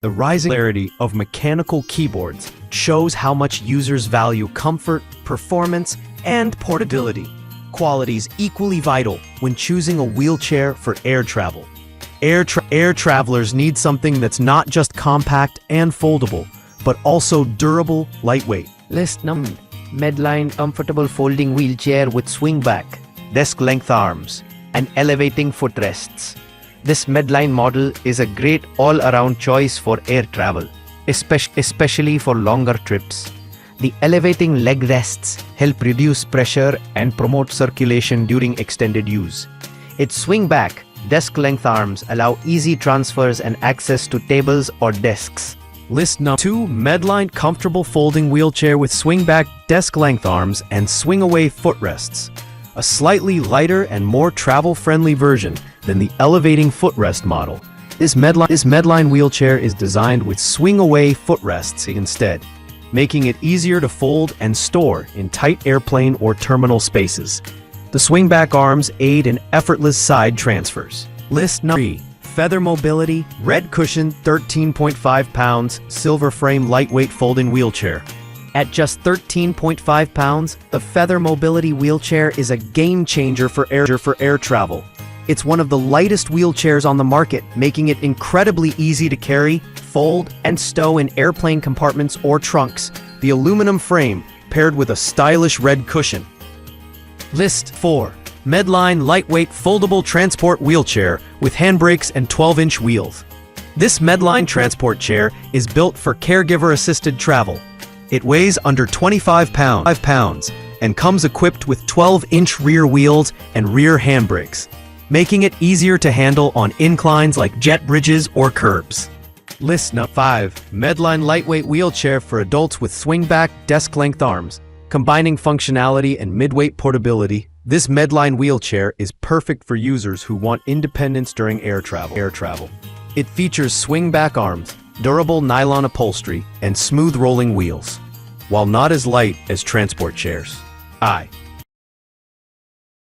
The rising popularity of mechanical keyboards shows how much users value comfort, performance, and portability, qualities equally vital when choosing a wheelchair for air travel. Air travelers need something that's not just compact and foldable, but also durable, lightweight. List number: Medline comfortable folding wheelchair with swing back, desk-length arms, and elevating footrests. This Medline model is a great all-around choice for air travel, especially for longer trips. The elevating leg rests help reduce pressure and promote circulation during extended use. Its swing-back, desk-length arms allow easy transfers and access to tables or desks. List number 2: Medline comfortable folding wheelchair with swing-back, desk-length arms, and swing-away footrests. A slightly lighter and more travel-friendly version than the elevating footrest model. This Medline wheelchair is designed with swing-away footrests instead, making it easier to fold and store in tight airplane or terminal spaces. The swing-back arms aid in effortless side transfers. List number 3: Feather Mobility Red Cushion 13.5 pounds Silver Frame Lightweight Folding Wheelchair. At just 13.5 pounds, the Feather Mobility wheelchair is a game-changer for air travel. It's one of the lightest wheelchairs on the market, making it incredibly easy to carry, fold, and stow in airplane compartments or trunks. The aluminum frame, paired with a stylish red cushion. List 4: Medline Lightweight Foldable Transport Wheelchair with handbrakes and 12-inch wheels. This Medline transport chair is built for caregiver-assisted travel. It weighs under 25 pounds and comes equipped with 12-inch rear wheels and rear handbrakes, making it easier to handle on inclines like jet bridges or curbs. List number 5: Medline Lightweight Wheelchair for adults with swing-back, desk-length arms. Combining functionality and mid-weight portability, this Medline wheelchair is perfect for users who want independence during air travel. It features swing-back arms, durable nylon upholstery, and smooth rolling wheels, while not as light as transport chairs.